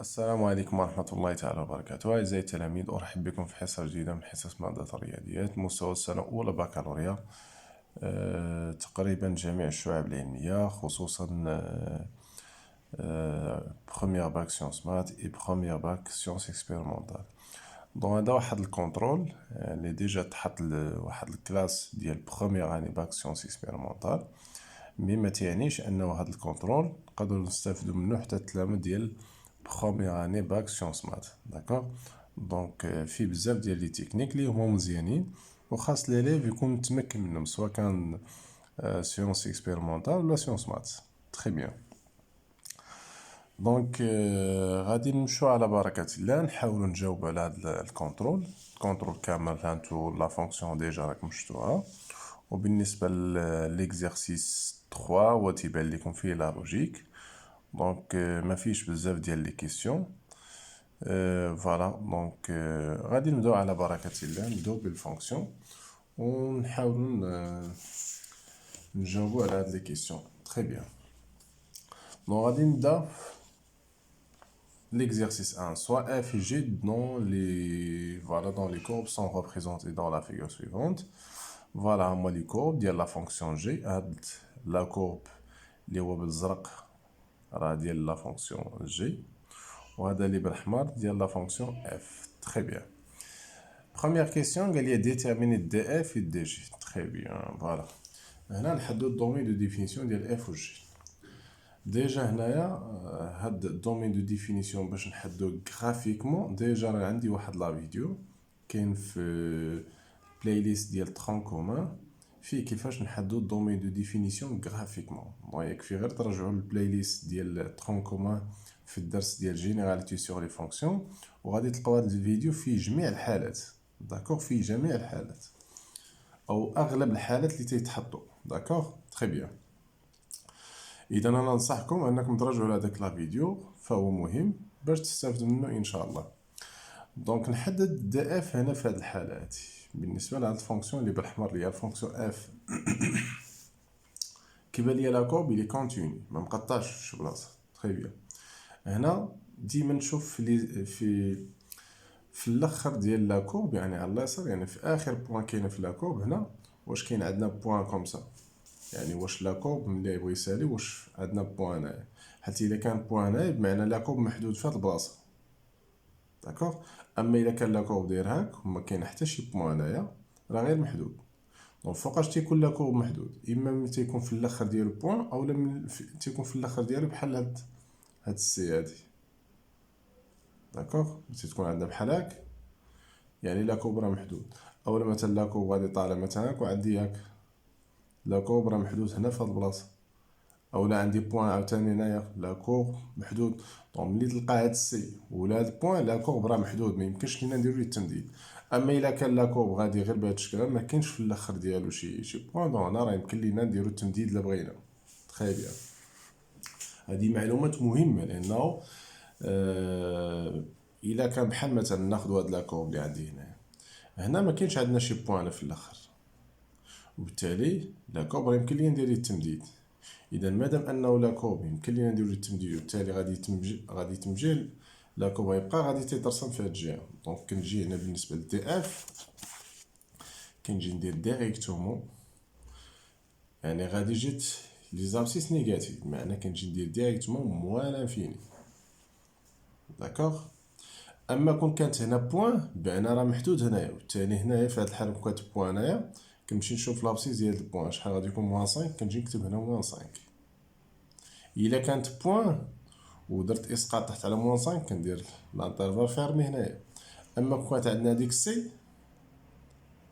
السلام عليكم ورحمة الله تعالى وبركاته. أعزائي التلاميذ، أرحب بكم في حصة جديدة من حصص مادة الرياضيات مستوى السنة الأولى بكالوريا. تقريبا جميع الشعب العلمية، خصوصا بخومييغ باك سيونس مات إي بخومييغ باك سيونس إكسبيرمونتال. دون هذا واحد الكونترول اللي ديجا تحط واحد الكلاس ديال بخومييغ اني باك سيونس إكسبيرمونتال، مي ما تعنيش أنه هاد الكونترول نقدرو نستافدو منو حتى التلاميذ ديال بخومييغ اني باك سيونس مات. داكوغ، دونك فيه بزاف ديال لي تكنيك لي هما مزيانين، وخاص ليليف يكون متمكن منهم، سواء كان سيونس اكسبيرمونتال ولا سيونس مات. تري بيان. دونك غادي نمشيو على بركة الله، نحاولو نجاوب على هاد الكونترول كامل. هانتو لا فونكسيون ديجا راكم شفتوها، وبالنسبة ليكزارسيس 3 هو تيبان ليكم فيه لا لوجيك. دونك ما فيش بزاف ديال لي كيسيون. فوالا، دونك غادي نبداو على بركة الله، نبداو بالفونكسيون ونحاولو نجاوبو على هاد لي كيسيون. تري بيان. دونك غادي نبدا l'exercice 1. Soit f et g dans les courbes sont représentés dans la figure suivante. Voilà, moi les courbes ديال la fonction g. La courbe اللي هو بالزرق راه ديال la fonction g. وهذا اللي بالأحمر ديال la fonction f. Très bien. Première question, قال لي déterminer df et dg. Très bien, voilà. هنا نحددو الدومين دو ديفينيسيون ديال f و g. ديجا هنايا هاد الدومين دو ديفينيسيون باش نحددو غرافيكمون، ديجا راه عندي واحد لا فيديو كاين في بلاي ليست ديال ترون كومان فيه كيفاش نحددو الدومين دو ديفينيسيون غرافيكمون. دونك يكفي غير ترجعوا للبلاي ليست ديال ترون كومان في الدرس ديال جينيراليتي سور لي فونكسيون، وغادي تلقاو هاد الفيديو فيه جميع الحالات. داكوغ، فيه جميع الحالات او اغلب الحالات اللي تيتحطوا. داكوغ، تري بيان. اذا انا ننصحكم انكم ترجعوا لهداك لا فيديو، فهو مهم باش تستافدوا منه ان شاء الله. دونك نحدد دي اف هنا في هاد الحالات. بالنسبه لهاد الفونكسيون اللي بالاحمر اللي هي الفونكسيون اف، كيبان ليا لا كورب اللي كونتيني ما مقطعش في شي بلاصه. تري بيان. هنا ديما نشوف في الاخر ديال لا كورب، يعني على اليسار، يعني في اخر بوين كاينه في لا كورب هنا، واش كاين عندنا بوين كوم سا، يعني واش لا كورب ملي يبغي يسالي واش عندنا بوين نايب. حيت الا كان بوين نايب معنى لا كورب محدود في هاد البلاصه. داكوغ. اما الا كان لا كورب داير هاك وما كاين حتى شي بوين هنايا، راه غير محدود. دونك فوقاش تيكون لا كورب محدود، اما ملي تيكون في الاخر ديالو بوين، اولا تيكون في الاخر ديالو بحال هاد السي هادي. داكوغ، تكون عندنا بحال هاك، يعني لا كورب راه محدود. اولا مثلا لا كورب غادي طالع مثلا هاك، وعندي هاك لا كورب راه محدود هنا في هاد البلاصه، اولا عندي بوين عاوتاني هنايا لا كورب محدود. دونك ملي تلقى هاد السي ولا هاد البوين، لا كورب راه محدود، ما يمكنش لينا نديرو ليه التمديد. اما الا كان لا كورب غادي غير بهاد الشكل، ما كاينش في الاخر ديالو شي بوين، دونك هنا راه يمكن لينا نديرو التمديد الا بغينا. تري بيان. هادي معلومات مهمه، لانه الا كان بحال مثلا ناخذ هاد لا كورب اللي عندي هنا ما كاينش عندنا شي بوين في الاخر، وبالتالي لا كورب راه يمكن ليا ندير ليه التمديد. اذا مادام انه لا كورب يمكن لينا نديرو التمديد، وبالتالي غادي يتمجي لا كورب غيبقى غادي تيترسم في هاد الجهه. دونك كنجي هنا بالنسبه لدي اف، كنجي ندير ديريكتومون، يعني غادي جيت لي زابسيس نيجاتيف، معنى كنجي ندير ديريكتومون موان انفيني. داكوغ. اما كون كانت هنا بوين، بان راه محدود هنايا، وبالتالي هنايا في هاد الحاله كون كانت بوين هنايا، كنمشي نشوف لابسيس ديال البوين شحال غادي يكون موان 5، كنجي نكتب هنا موان 5. الا كانت بوين ودرت اسقاط تحت على موان 5، كندير لانترفال فيرمي هنايا. اما كانت عندنا ديك سي،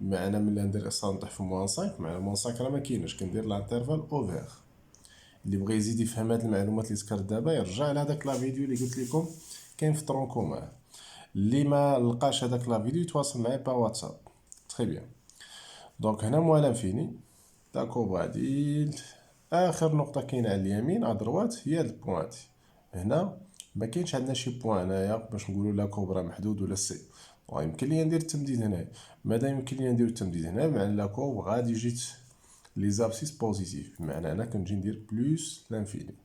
معنى ملي ندير اسقاط نطيح في موان 5، معنى موان 5 راه ما كايناش، كندير لانترفال اوفير. اللي بغى يزيد يفهم هاد المعلومات اللي ذكرت دابا، يرجع لهداك لا فيديو اللي قلت لكم كاين في طرون كومان. اللي ما لقاش هداك لا فيديو يتواصل معايا با واتساب. تري بيان. دونك هنا موان انفيني. داكو، غادي اخر نقطه كاينه على اليمين ادروات هي هاد البوانت. هنا ما كاينش عندنا شي بوين هنايا باش نقولوا لا كوبرا محدود ولا سي. يمكن لي ندير التمديد هنايا. مادام يمكن لي ندير التمديد هنا، معنى لا كوب غادي جيت لي زابسيس بوزيتيف، بمعنى انا كنجي ندير بلوس لانفيني.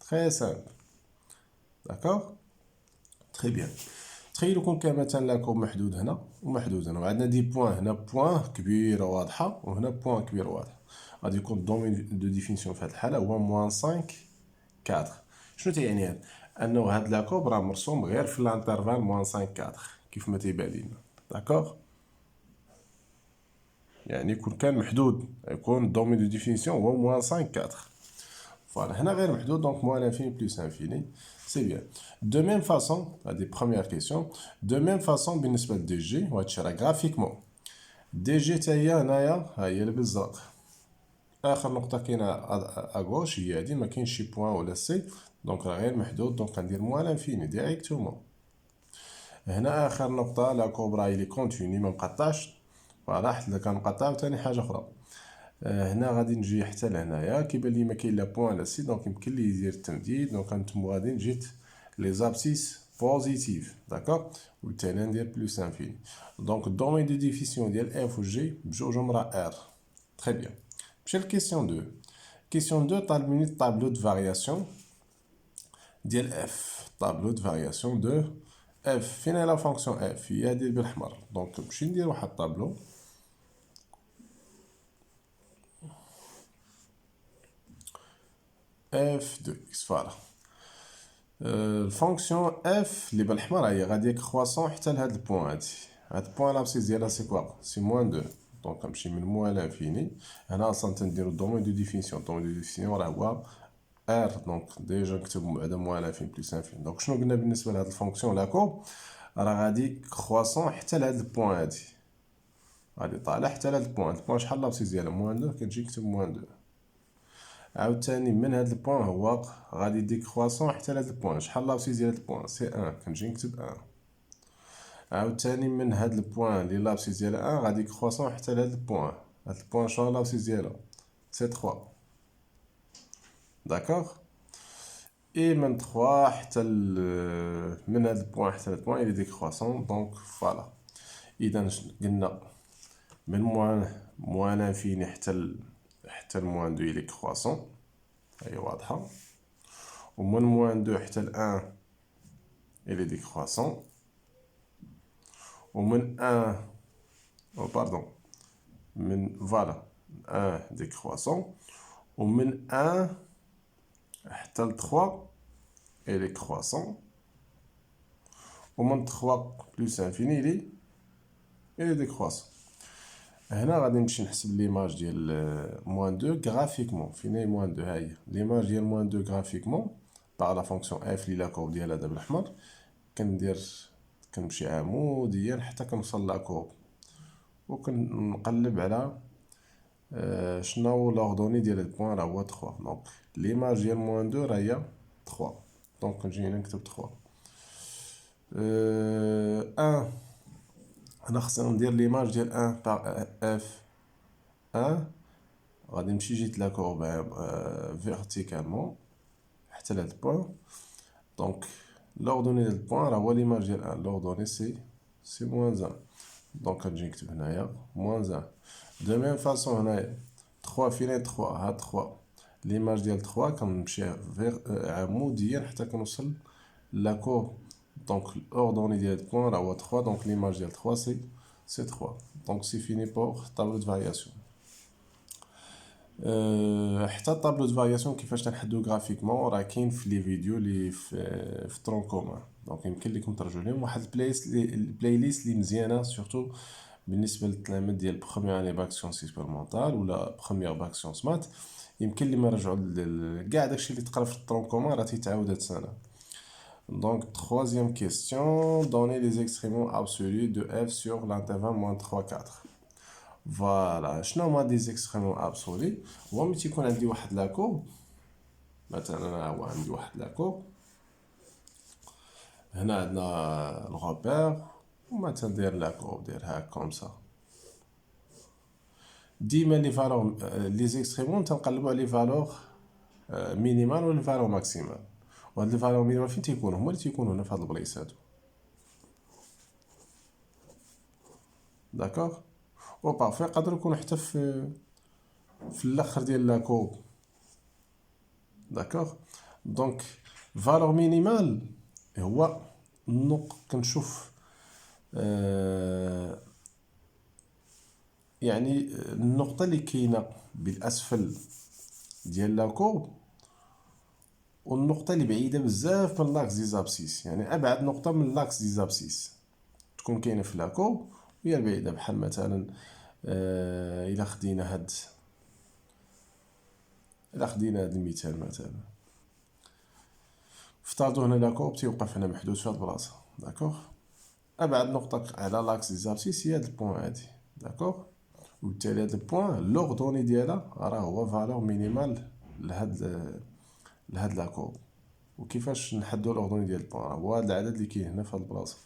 تري سامبل. داكوغ. تري بيان. تخيلوا كون كان مثلا لا كورب محدود هنا ومحدود هنا وعندنا دي بوان هنا بوان كبيره واضحه وهنا بوان كبير واضح غادي يكون الدومين دو ديفينيسيون في هذه الحاله هو موان 5 4. شنو تيعني هذا؟ انه هاد لا كورب راه مرسوم غير في الانترفال موان 5 4 كيف ما تيبان لينا. داكوغ يعني كون كان محدود يكون الدومين دو ديفينيسيون هو موان 5 4. فوالا هنا غير محدود دونك موان انفيني بلس انفيني. سي بيان. دو ميم فاصون هادي بروميير كيسيون. دو ميم فاصون بالنسبه لدي جي وهادشي راه غرافيكمون دي جي تا هي هنايا ها هي اللي بالزرق. اخر نقطه كاينه اغوش هي هادي ما كاينش شي بوان ولا سي دونك راه غير محدود دونك غندير موان انفيني ديريكتومون. هنا اخر نقطه لا كوبرا اللي كونتيني ما مقطعش فوالا حتى كنقطع ثاني حاجه اخرى. هنا غادي نجي حتى لهنايا كيبان لي ما كاين لا بوان لا سي دونك يمكن لي يدير التمديد دونك نتوما غادي نجي لي زابسيس بوزيتيف. داكوغ وبالتالي ندير بلس انفيني دونك الدومين دو ديفيسيون ديال اف و جي بجوجهم راه ار. تري بيان. مشى لكيسيون 2. كيسيون 2 طالب مني طابلو دو فارياسيون ديال اف. طابلو دو فارياسيون دو اف. فين هي لا فونكسيون اف؟ هي هادي بالاحمر دونك نمشي ندير واحد الطابلو اف دو اكس. فوالا الفونكسيون اف اللي بالاحمر هي غادي كرواسون حتى لهاد البوان هادي. هاد البوان لابسيس ديالها سي كوا؟ سي موان 2 دونك نمشي من موان لانفيني. هنا اصلا تنديرو الدومين دو ديفينيسيون. الدومين دو ديفينيسيون راه هو ار دونك ديجا نكتب بعدا موان لانفيني بلس انفيني. دونك شنو قلنا بالنسبه لهاد الفونكسيون لا كورب راه غادي كرواسون حتى لهاد البوان هادي غادي طالع حتى لهاد البوان. البوان شحال لابسيس ديالها موان 2 كنجي نكتب موان 2. عاوتاني من هاد البوان هو غادي ديكرواسون حتى لهاد البوان. شحال لابسيس ديال هاد البوان؟ سي 1 كنجي نكتب 1. عاوتاني من هاد البوان اللي لابسيس ديالها 1 غادي كرواسون حتى لهاد البوان. هاد البوان شنو لابسيس ديالها؟ سي 3. داكوغ اي من 3 حتى من هاد البوان حتى لهاد البوان الي ديكرواسون دونك فوالا. اذا قلنا من موان انفيني حتى الموان 2 الي كرواسون هي واضحه ومن موان 2 حتى ل 1 الي ديكرواسون ومن 1 باردون من فوالا 1 ديكرواسون ومن 1 حتى ل 3 الي كرواسون ومن 3 بلس انفيني الي ديكرواسون. هنا غادي نمشي نحسب ليماج ديال موان 2 غرافيكمون. فين هي موان 2؟ ها هي ليماج ديال موان 2 غرافيكمون باغ لا فونكسيون اف لي لا كورب ديالها دابا بالاحمر. كنمشي عموديا حتى كنوصل لا كورب وكنقلب على شنو هو لوردوني ديال البوان راه هو 3 دونك ليماج ديال موان 2 راه هي 3 دونك نجي هنا نكتب 3. 1 انا خصني ندير ليماج ديال 1 باغ اف 1 غادي نمشي جيت لا كورب فيرتيكالمون حتى لهاد البوان دونك لوردوني ديال البوان راه هو ليماج ديال 1 لوردوني سي موان 1 دونك غنجي نكتب هنايا موان 1. دو ميم فاصون هنايا 3 فين 3 ها 3 ليماج ديال 3 كنمشي عموديا حتى كنوصل لا كورب دونك l'ordonnée ديال البوان راه هو 3 دونك ليماج ديال 3 سي 3 دونك سي فيني بور طابلو دو فارياسيون. حتى الطابلو دو فارياسيون كيفاش تنحدو غرافيكمون راه كاين في لي فيديو اللي في طرون كومان دونك يمكن لكم ترجعوا لهم واحد البلاي ليست اللي مزيانه سورتو بالنسبه للتلاميذ ديال بروميير اني باك سيونس اكسبيرمونطال ولا بروميير باك سيونس مات. يمكن لي ما يرجعوا كاع داكشي اللي تقرا في الطرون كومان راه تيتعاود هاد السنه. Donc, troisième question, donnez les extréments absolus de f sur l'intervalle moins 3, 4. Voilà, شنو هما des extréments absolus؟ هو ملي تيكون عندي واحد لا كورب مثلا انا هو عندي واحد لا كورب هنا عندنا الغوبير ومثلا ندير لا كورب ديرها كوم سا. ديما لي فالور لي زيكستريمون تنقلبوا على لي فالور مينيمال ولا فالور ماكسيمال. وهاد لي فالور مينيمال فين تيكونوا؟ هما اللي تيكونوا هنا في هاد البلايص هادو. داكوغ و بارفوا يقدروا يكونوا حتى في الاخر ديال لا كورب. داكوغ دونك فالور مينيمال هو كنشوف يعني النقطة اللي كاينة بالأسفل ديال لاكورب والنقطة اللي بعيدة بزاف من لاكس دي زابسيس، يعني أبعد نقطة من لاكس دي زابسيس تكون كاينة في لاكورب وهي البعيدة. بحال مثلا إلا خدينا هاد المثال مثلا، افترضوا هنا لاكورب تيوقف هنا محدود في هاد البلاصة، داكوغ. أبعد نقطة على لاكس دي زابسيس هي هاد البوان هادي، داكوغ. وبالتالي هاد البوان لوغدوني ديالها راه هو فالور مينيمال لهاد لاكورب. وكيفاش نحددو لوغدوني ديال البوان؟ راه هو هاد العدد اللي كاين هنا في هاد البلاصة،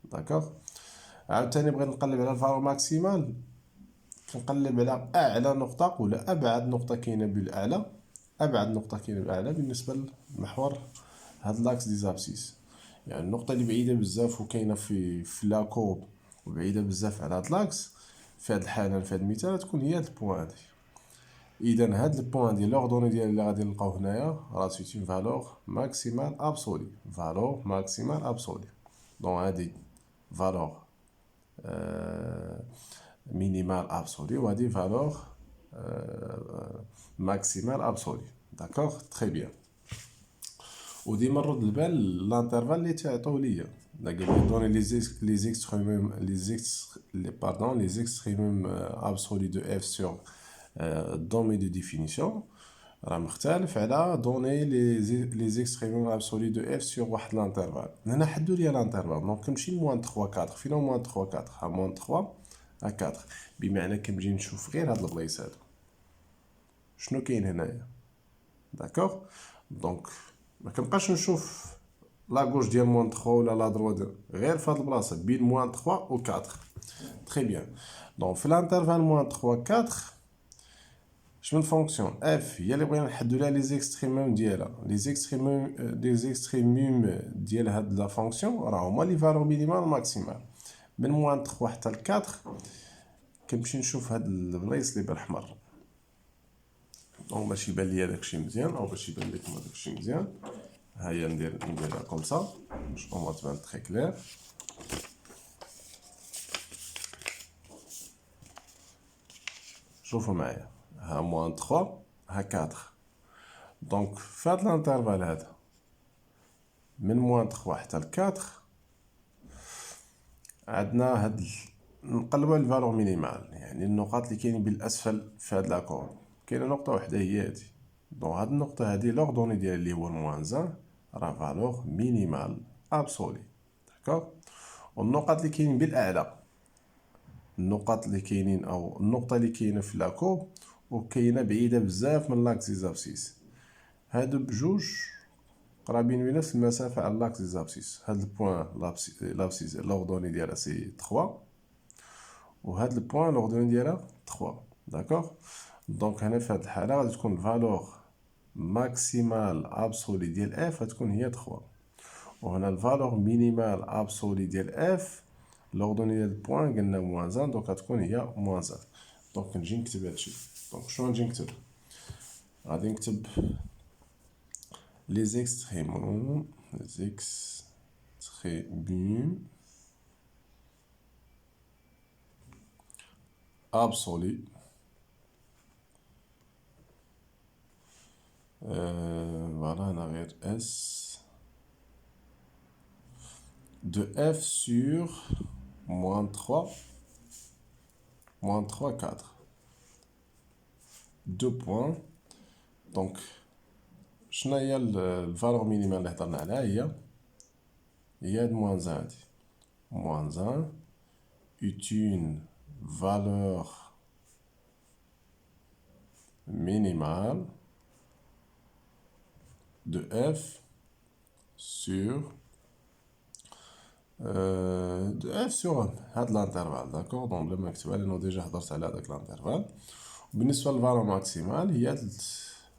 داكوغ. عاوتاني بغيت نقلب على الفالور ماكسيمال، كنقلب على أعلى نقطة ولا أبعد نقطة كاينة بالأعلى، أبعد نقطة كاينة بالأعلى بالنسبة لمحور هاد لاكس دي زابسيس. يعني النقطة اللي بعيدة بزاف وكاينة في لاكورب وبعيدة بزاف على هاد لاكس، في هاد الحالة في هاد المثال تكون هي هاد البوان هادي. إذا هاد البوان ديال لوغدوني ديال اللي غادي نلقاو هنايا راه سيت اون فالور ماكسيمال ابسولي، فالور ماكسيمال ابسولي. دونك هادي فالور مينيمال ابسولي وهادي فالور ماكسيمال ابسولي، داكوغ. تري بيان. وديما نرد البال لانترفال اللي تعطيو ليا، دا قال لي دوني لي زيكستريموم ابسولي دو اف سور دومي دو ديفينيسيون، راه مختلف على دوني لي زيكستريموم ابسولي دو اف سور واحد لانترفال. هنا حدو ليا لانترفال، دونك كنمشي لموان 3 4. فين هو موان 3 4؟ ها موان 3 ا 4، بمعنى كنجي نشوف غير هاد البلايص هادو شنو كاين هنايا، داكوغ. دونك ما كنبقاش نشوف لا غوش ديال موان 3 ولا لا دروا غير في هاد البلاصه بين موان 3 و 4. تري بيان. دونك في الانترفال موان 3 4 شنو الفونكسيون اف هي اللي بغينا نحددو لها لي زيكستريموم ديالها. لي زيكستريموم ديال هاد لا فونكسيون راه هما لي فالور مينيمال ماكسيمال من موان 3 حتى ل 4. كنمشي نشوف هاد البلايص اللي بالاحمر، دونك باش يبان ليا داكشي مزيان او باش يبان لكم داكشي مزيان. هيا نديرها كوم سا باش اون تبان تري كلير. شوفوا معايا، ها موان 3 ها 4. دونك في هاد الانترفال هذا من موان 3 حتى ل 4 عندنا هاد نقلبوا على الفالور مينيمال، يعني النقاط اللي كاينين بالاسفل في هاد لاكور. كاينه نقطه وحده هي هادي، دونك هاد النقطه هادي لوغدوني ديال اللي هو الموان 1 راه فالور مينيمال ابسولي، داكوغ. والنقط اللي كاينين بالاعلى، النقط اللي كاينين او النقطه اللي كاينه في لاكور وكاينه بعيده بزاف من لاكس زابسيس، هادو بجوج قرابين بنفس المسافه على لاكس زابسيس. هاد البوان لابسيس لوغدوني ديالها سي 3 وهاد البوان لوغدوني ديالها 3، داكوغ. دونك هنا في هاد الحاله غادي تكون الفالور ماكسيمال ابسولي ديال اف غتكون هي 3، وهنا الفالور مينيمال ابسولي ديال اف لوغدوني ديال البوان قلنا موان 1، دونك غتكون هي موان 1. دونك نجي نكتب هادشي. دونك شنو غنجي نكتب؟ غادي نكتب les extrémums absolus voilà on a S de f sur moins 3 4 deux points. donc شنو هي الفالور مينيمال اللي هضرنا عليها؟ هي هاد موان 1 هادي. موان 1 est une valeur minimale de f sur هاد الانترفال، داكوغ. دونك بلا ما نكتبها لانه ديجا هضرت على هداك الانترفال. بالنسبه للفالور ماكسيمال هي هاد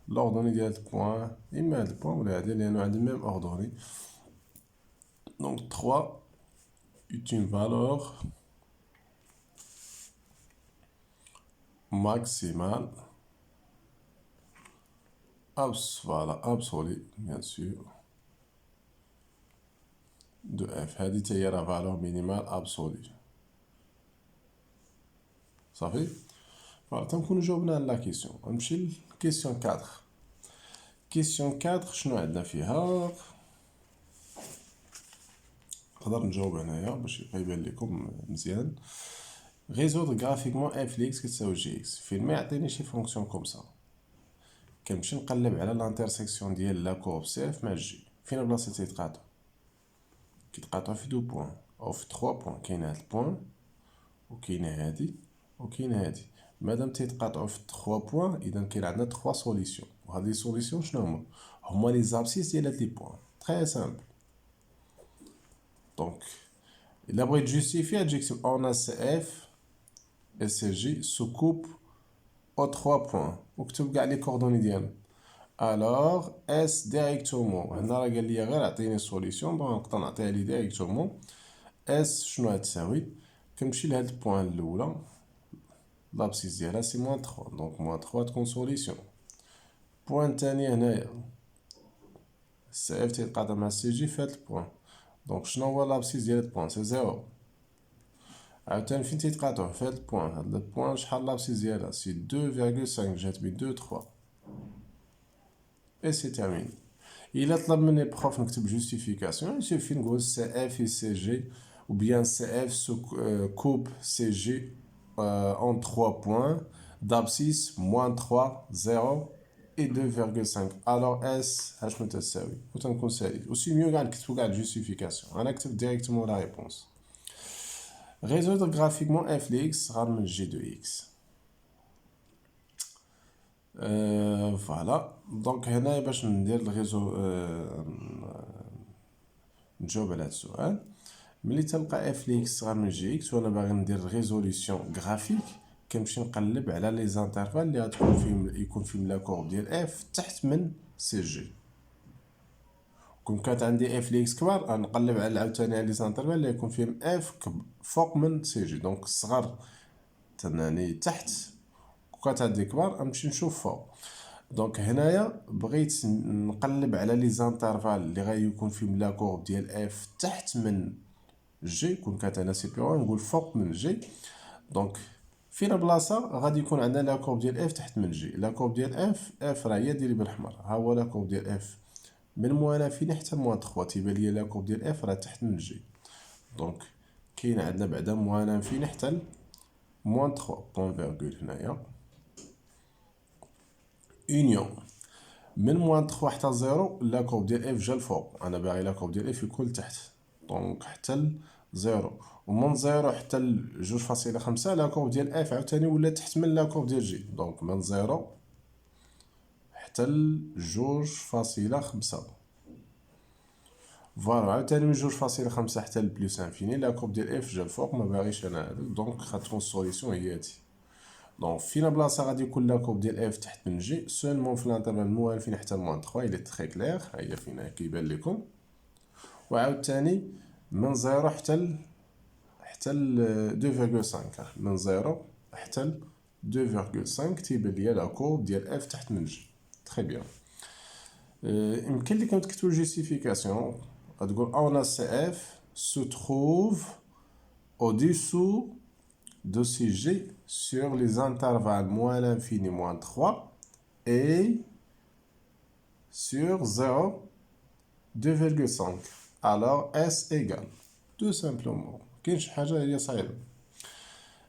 لوردوني ديال البوان، اما هاد البوان ولا هادي لانه عندهم ميم اوردوني. دونك 3 est une valeur maximale absolue bien sûr دو اف. هذه حتى هي راه فالور مينيمال ابسولي. صافي. فوالا تنكونو جاوبنا على لا كيسيون. نمشي لكيسيون 4. كيسيون 4 شنو عندنا فيها؟ نقدر نجاوب هنايا باش يبقى يبان لكم مزيان. résoudre graphiquement f de x كتساوي جي اكس. فين ما يعطيني شي فونكسيون كوم سا كنمشي نقلب على لانترسيكسيون ديال لا كورب سي اف مع جي. فين بلاصه تيتقاطعو؟ كيتقاطعو في دو بوين او في 3 بوين. كاين هاد البوين وكاينه هادي وكاينه هادي. مادام تيتقاطعو في 3 بوين اذا كاين عندنا 3 سوليسيون. وهاد لي سوليسيون شنو هما لي زابسيس ديال هاد لي بوين. تري سامبل. دونك الا بغيت جوستيفي تجي تكتب اون ا سي اف et CJ se coupe aux 3 points. وكتب كاع لي كوردوني ديالهم. alors S directement هنا راه قال لي غير عطيني سوليسيون دونك نقدر نعطيها ليه ديريكتومون. S شنو غتساوي؟ كنمشي لهاد البوين الاولى لابسيس ديالها سي موان 3 دونك موان 3 تكون سوليسيون. بوين الثانيه هنايا سي اف تيتقاطع مع سي جي في هاد البوين دونك شنو هو لابسيس ديال هاد البوين؟ سي زيرو. عاوتاني فين تيتقاطعو في هاد البوين. هاد البوين شحال لابسيس ديالها؟ سي 2.5 جات بين 2 3 اي سي تيرميني. الا طلب مني بروف نكتب جوستيفيكاسيون يسوفي نقول سي اف اي سي جي ou bien CF se coupe CG en 3 points d'abscisse moins 3, 0 et 2,5. Alors S, هاش متساوي وتنكون سالي. aussi mieux كاع نكتبو كاع justification. انا نكتب directement la réponse. résoudre graphiquement f de x غنمن g de x. فوالا دونك هنا باش ندير الريزو نجاوب على هاد السؤال. ملي تلقى اف لي اكس صغر من جي اكس وانا باغي ندير ريزوليسيون غرافيك كنمشي نقلب على لي زانترفال اللي غتكون فيهم يكون فيهم لا كورب ديال اف تحت من سي جي. كون كانت عندي اف لي اكس كبار غنقلب على عاوتاني على لي زانترفال اللي يكون فيهم اف فوق من سي جي. دونك الصغر تناني تحت كانت عندي كبار غنمشي نشوف فوق. دونك هنايا بغيت نقلب على لي زانترفال اللي غيكون فيهم لا كورب ديال اف تحت من جي. كون كانت انا سي بي 1 نقول فوق من جي. دونك فين بلاصه غادي يكون عندنا لا كورب ديال اف تحت من جي. لا كورب ديال اف راه هي ديالي بالحمر. ها هو لا كورب ديال اف من موان فين حتى موان 3 تيبان لي لا كورب ديال اف راه تحت من جي. دونك كاين عندنا بعدا موان فين حتى موان 3 بوين فيرغول هنايا اونيون من موان 3 حتى 0 لا كورب ديال اف جا الفوق. انا باغي لا كورب ديال اف يكون لتحت دونك حتى 0 ومن 0 حتى 2.5 لا كورب ديال اف عاوتاني ولا تحت من لا كورب ديال جي. دونك من 0 حتى 2.5 فوالا عاوتاني من 2.5 حتى بلس انفيني لا كورب ديال اف جا الفوق ما باغيش انا هذا. دونك غتكون السوليسيون هي هادي. دونك فين بلاصه غادي يكون لا كورب ديال اف تحت من جي سولمون في الانترفال موان فين حتى موان 3 الى تري كلير. ها هي فين كيبان لكم. وعاوتاني من 0 حتى 2.5 من 0 حتى 2.5 تيبان ليا لا كورب ديال اف تحت من جي. تري بيان. يمكن لكم تكتبوا جوستيفيكاسيون غتقول اون سي اف se trouve au-dessous de CG sur les intervalles moins l'infini moins 3 et sur 0 2,5. alors S égale tout simplement. كاين شي حاجه هي صعيبه.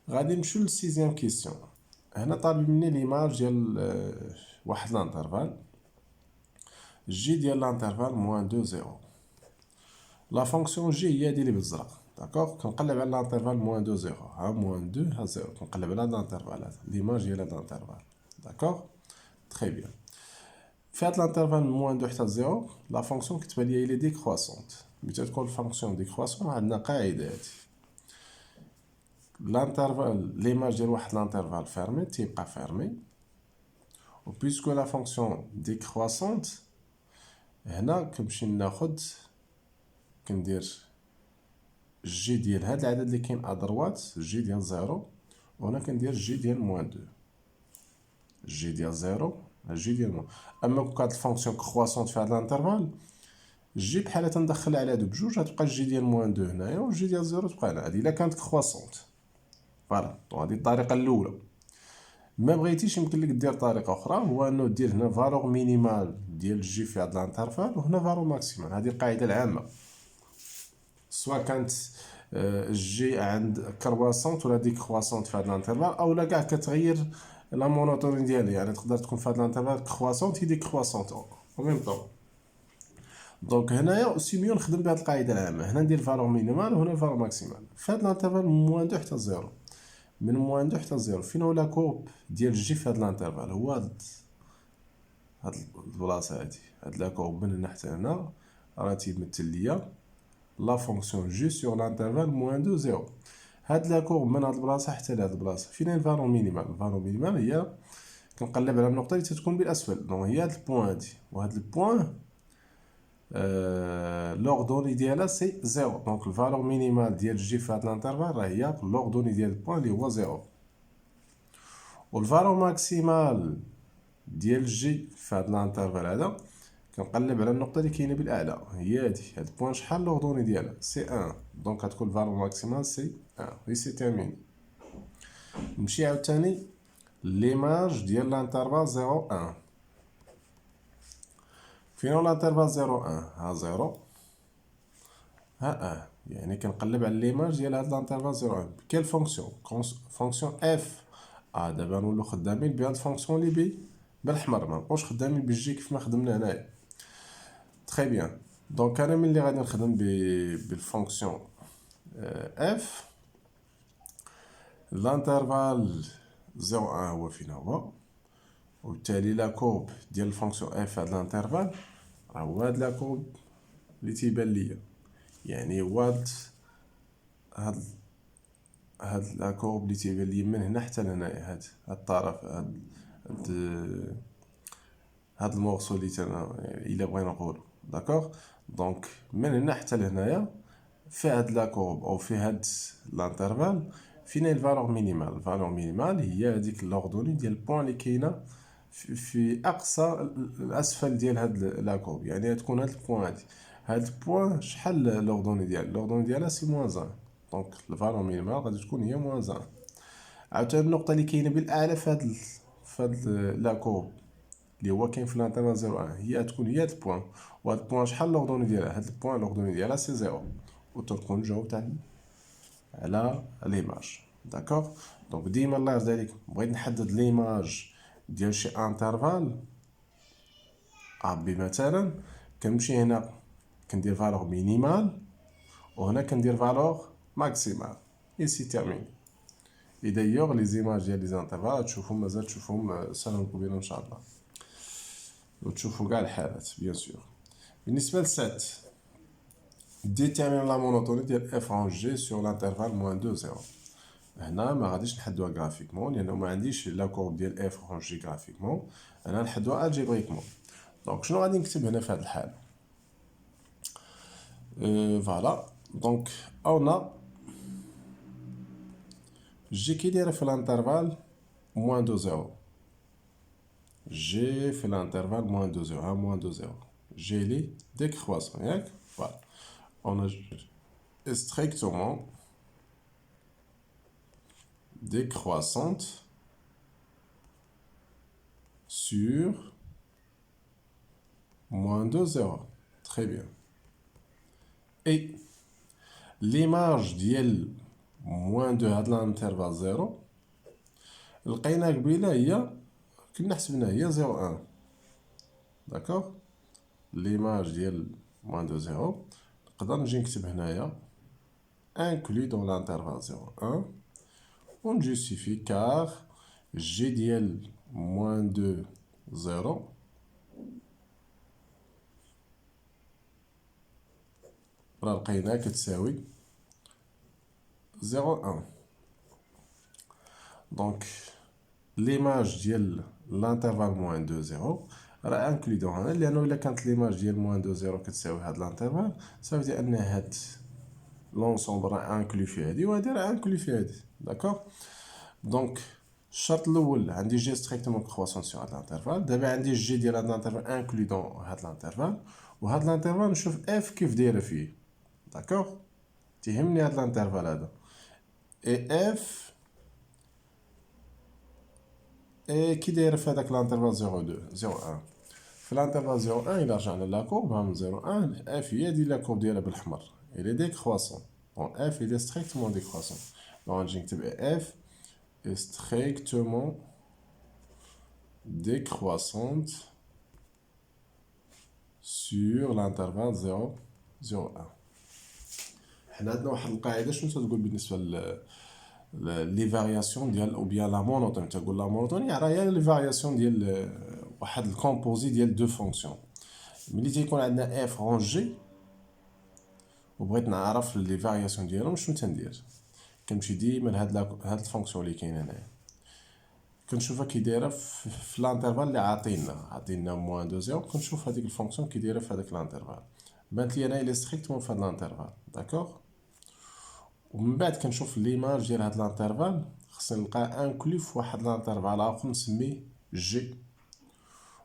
غادي نمشيو للسيزيام كيسيون. هنا طالب مني ليماج ديال واحد لانترفال جي ديال لانترفال موان 2 0. لا فونكسيون جي هي هادي اللي بالزرق. داكوغ كنقلب على لانترفال موان 2 0 ها موان 2 ها 0 كنقلب على لانترفال هذا ليماج ديال هاد لانترفال. داكوغ تري بيان. في هاد لانترفال من موان 2 حتى 0 لا فونكسيون كتبان ليا الى ديكروسونت. ملي تكون الفونكسيون ديكروسون عندنا قاعده هادي l'intervalle l'image ديال واحد l'intervalle fermé تيبقى fermé و puisque la fonction décroissante هنا كنمشي ناخد كندير جي ديال هاد العدد اللي كاين ادروات جي ديال 0 وهنا كندير جي ديال موان 2 جي ديال 0 جي ديال موان. اما كون كانت الفونكسيون كرواسونت في هاد الانترفال جي بحال تندخل على هادو بجوج غتبقى جي ديال موان دو هنايا و جي ديال زيرو تبقى هنا. هادي الا كانت كرواسونت. فوالا دونك هادي الطريقه الاولى. ما بغيتيش يمكن لك دير طريقه اخرى، هو انه دير هنا فالور مينيمال ديال جي في هاد الانترفال وهنا فالور ماكسيمال. هذه القاعده العامه، سواء كانت جي عند كرواسونت ولا ديكرواسونت في هاد الانترفال، او لا كاع كتغير لا مونوتوني ديالها، يعني تقدر تكون في هاد الانترفال كرواسونت هي ديكرواسونت او ميم طون. دونك هنايا سي ميو نخدم بهاد القاعده العامه، هنا ندير فالور مينيمال وهنا فالور ماكسيمال في هاد الانترفال من موان دو حتى زيرو. من موان دو حتى زيرو فين هو لا كورب ديال جي في هاد الانترفال؟ هو هاد البلاصه هادي، هاد لا كورب من هنا حتى هنا راه تيمثل ليا لا فونكسيون جي سور لانترفال موان دو زيرو. هاد لا كورب من هاد البلاصه حتى لهاد البلاصه فين هي الفالور مينيمال؟ الفالور مينيمال هي كنقلب على النقطه اللي تتكون بالاسفل، دونك هي هاد البوان هادي، وهاد البوان لوردوني ديالها سي زيرو. دونك الفالور مينيمال ديال جي في هاد الانترفال راه هي لوردوني ديال البوان اللي هو زيرو، والفالور ماكسيمال ديال جي في هاد الانترفال هذا كنقلب على النقطه اللي كاينه بالاعلى، هي هادي. هاد البوان شحال لوردوني ديالها؟ سي 1. دونك غتكون الفالور ماكسيمال سي 1 وي سي تيرميني. نمشي عاوتاني ليماج ديال الانترفال 0 1. فين هو الانترفال 0 1؟ ها 0 ها 1، يعني كنقلب على ليماج ديال هاد الانترفال 0 1 بكال فونكسيون؟ فونكسيون اف. دابا نولو خدامين بهاد الفونكسيون اللي بالحمر، ما نبقاوش خدامين بالجي كيف ما خدمنا هنايا. تري بيان. دونك انا ملي غادي نخدم بالفونكسيون اف، الانترفال 0 1 هو فين هو، وبالتالي لا كورب ديال الفونكسيون اف هاد الانترفال راه هو هاد لا كورب اللي تيبان ليا، يعني هو هاد لا كورب اللي تيبان ليا من هنا حتى لهنايا، هاد الطرف، هاد المورسو اللي الا بغينا نقولو داكوغ. دونك من هنا حتى لهنايا في هاد لا كورب او في هاد الانترفال فين هي الفالور مينيمال؟ الفالور مينيمال هي هاديك لوردوني ديال البوان اللي كاينه في اقصى الاسفل ديال هاد لا كورب، يعني تكون هاد البوان هادي. هاد البوان شحال لوردوني ديالها؟ لوردوني ديالها سي موان 1. دونك الفالور مينيمال غادي تكون هي موان 1. عاوتاني النقطه اللي كاينه بالاعلى في هاد لا كورب اللي هو كاين في الانترفال 0 1 هي تكون هي هاد البوان، وهاد البوان شحال لوردوني ديالها؟ هاد البوان لوردوني ديالها سي 0. وتكون جاوبت على ليماج. داكوغ. دونك ديما الله يرضي عليك بغيت نحدد ليماج ديال شي انترفال بي مثلا، كنمشي هنا كندير فالور مينيمال وهنا كندير فالور ماكسيمال اي سي تيرميني. اي دايوغ لي زيماج ديال لي زانترفال تشوفهم، مازال تشوفهم سنه كبيره ان شاء الله، وتشوفوا كاع الحالات بيان سور. بالنسبه لسات ديتيرمين لا مونوتوني ديال اف اون جي سور لانترفال موان 2 0. هنا ما غاديش نحدوها غرافيكمون لانه ما عنديش لا كورب ديال اف اون جي غرافيكمون، انا نحدوها الجبريكمون. دونك شنو غادي نكتب هنا في هذه الحاله؟ فوالا دونك اون جي كي دايره في الانترفال موان 2 0. جي في الانترفال موان 2 0، ها موان 2 0 جي لي ديكرواسون ياك. فوالا اون strictement décroissante sur moins de 0. Très bien. Et l'image ديال moins de هاد l'intervalle 0 لقينا قبيله هي كنا حسبنا هي 0 1. داكوغ. l'image ديال moins de 0 نقدر نجي نكتب هنايا inclus dans l'intervalle 0 1. On justifie car g ديال moins 2 0 راه لقيناها كتساوي 0 1. دونك ليماج ديال لانترفال موان 2 0 راه انكلي دون هنا، لانه الا كانت ليماج ديال موان 2 0 كتساوي هاد لانترفال صافي ان هاد لونسومبل راه انكلي في هادي وهادي راه انكلي في هادي. داكوغ. دونك الشرط الاول عندي جي ستريكتومون كرواسون سور هاد لانترفال، دابا عندي جي ديال هاد لانترفال انكلي دون هاد لانترفال، وهاد الانترفال نشوف اف كيف دايره فيه. داكوغ، تيهمني هاد الانترفال هذا اي اف اي كي دايره في هذاك الانترفال 0 في الانترفال 0 1 الى رجعنا لا كورب ها من 0 1 اف هي دي لا كورب ديالها بالحمر الى ديكرواسون. دونك اف الى ستريكتومون ديكرواسون. دونك نجي نكتب اف strictement décroissante sur l'intervalle 0 1. حنا عندنا واحد القاعده شنو تقول بالنسبه لي فارياسيون ديال او بيان لا مونوتون. تقول لا مونوتون راه هي لي فارياسيون ديال واحد الكومبوزي ديال دو فونكسيون. ملي تيكون عندنا اف رونجي وبغيت نعرف لي فارياسيون ديالهم شنو تندير، كنمشي ديما لهاد الفونكسيون اللي كاين هنايا كنشوفها كي دايره في الانترفال اللي عاطينا موان دو زيرو. كنشوف هذيك الفونكسيون كي دايره في هذاك الانترفال، بانت لي انا الي ستريكتومون في هذا الانترفال. داكوغ، ومن بعد كنشوف ليماج ديال هذا الانترفال خصني نلقى انكلو في واحد الانترفال اخر نسميه جي،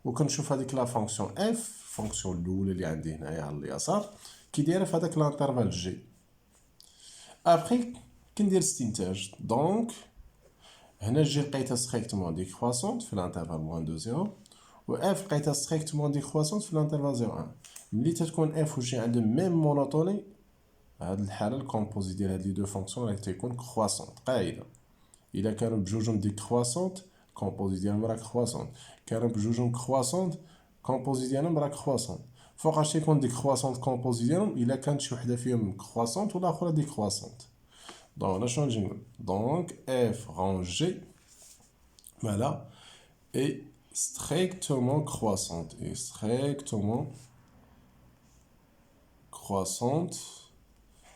وكنشوف هذيك لا فونكسيون اف الفونكسيون الاولى اللي عندي هنايا على اليسار كي دايره في هذاك الانترفال جي. ابخي كندير استنتاج. دونك هنا جي لقيتها ستريكتومون ديكرواسونت في الانترفال موان دو زيرو، و اف لقيتها ستريكتومون ديكرواسونت في الانترفال 0 1. ملي تتكون اف و جي عندهم ميم مونوتوني، هاد الحاله الكومبوزي ديال هاد لي دو فونكسيون راه تيكون كرواسونت. قاعده الا كانوا بجوجهم ديكرواسونت كومبوزي ديالهم راه كرواسونت، كانوا بجوجهم كرواسونت كومبوزي ديالهم راه كرواسونت. فوقاش تيكون ديكرواسونت كومبوزي ديالهم الا كانت شي وحده فيهم كرواسونت ولا اخرى ديكرواسونت. دونك انا شنو نجي نقول؟ دونك اف رانجي voilà est strictement croissante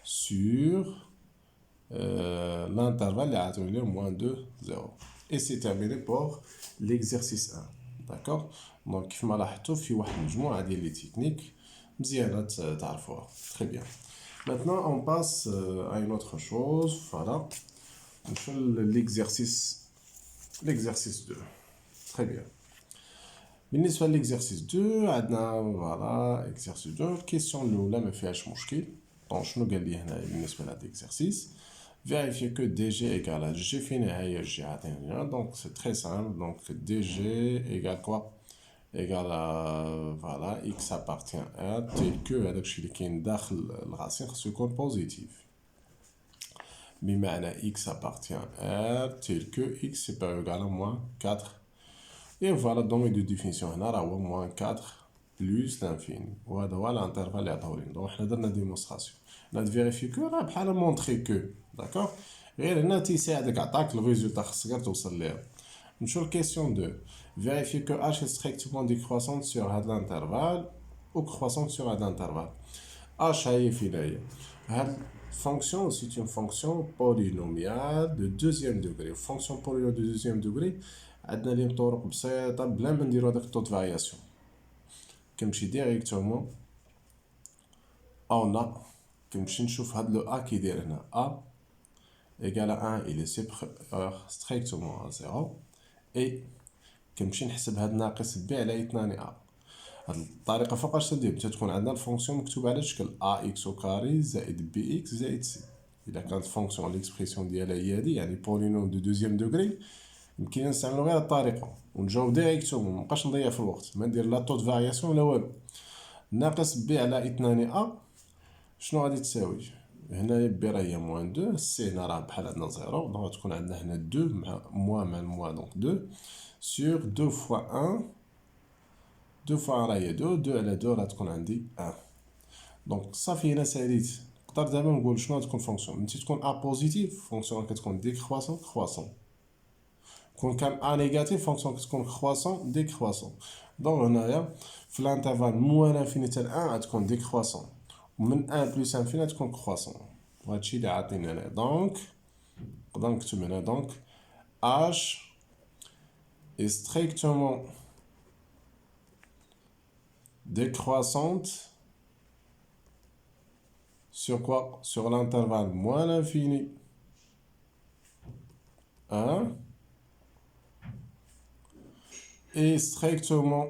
sur l'intervalle à moins de 0. Et c'est terminé pour l'exercice 1. D'accord. Donc كيف ما لاحظتوا في واحد المجموعه ديال لي تكنيك مزيانه تعرفوها. Très bien. Maintenant on passe à une autre chose. Voilà. L'exercice 2. Très bien. بالنسبه للexercice 2 عندنا فوالا exercice 2 الكيسيون الاولى ما فيهاش مشكل. دونك شنو قال لي هنا بالنسبه لهاد l'exercice؟ vérifier que dg égale à g في نهايه g عطينا. دونك c'est très simple. Donc dg égale quoi؟ égale à voilà x appartient à tel que هذاك الشيء اللي كاين داخل الراسين خصو يكون بوزيتيف، بمعنى x appartient à tel que x supérieur égal à moins 4. Et voilà, le domaine de définition هنا راه هو moins 4 plus l'infini. وهذا هو الانترفال اللي عطاو لينا. دونك حنا درنا ديمونستراسيون. هنا فيريفي كو راه بحال مونطري كو. داكوغ، غير هنا تيساعدك عطاك الريزولتا خصك غير توصل ليها. نمشيو لكيسيون 2. vérifier que h est strictement décroissante sur هاد الانترفال ou croissante sur هاد الانترفال. h هي فين هي؟ هاد fonction c'est une fonction polynomiale de deuxième degré. Fonction polynomiale de deuxième degré عندنا ليه طرق بسيطه بلا ما نديرو هذاك الطو فارياسيون. كنمشي ديريكتومون او لا كنمشي نشوف هاد لو ا كي داير هنا ا ايغال 1 الى سوبيريور ستريكتومون ا 0 اي كنمشي نحسب هاد ناقص بي على 2 ا. هاد الطريقه فوقاش تدير تكون عندنا الفونكسيون مكتوبه على شكل ا اكس او كاري زائد بي اكس زائد سي. الا كانت الفونكسيون ليكسبرسيون ديالها هي هادي يعني بولينوم دو دوزيام دوغري، يمكن نستعملو غير الطريقه ونجاوب ديريكتومون، مابقاش نضيع في الوقت، ما ندير لا طو فارياسيون لا والو. ناقص بي على 2 ا شنو غادي تساوي؟ هنايا بي راه هي موان 2، سي هنا راه بحال عندنا زيرو، دونك تكون عندنا هنا 2 مع الموا دونك 2 sur 2 fois 1. 2 fois 1 راه هي 2، 2 على 2 راه تكون عندي 1. دونك صافي هنا ساليت. نقدر دابا نقول شنو غتكون فونكسيون ملي تكون ا بوزيتيف فونكسيون كتكون ديكرواسون كرواسون، كون كان ا نيجاتيف فونكسيون كتكون كرواسون ديكرواسون. دونك هنايا في الانترفال موان انفيني حتى 1 غتكون ديكرواسون، ومن 1 بلس انفيني غتكون كرواسون، وهادشي اللي عاطينا هنا. دونك نقدر نكتب هنا دونك h est strictement décroissante sur quoi? Sur l'intervalle moins l'infini 1 et strictement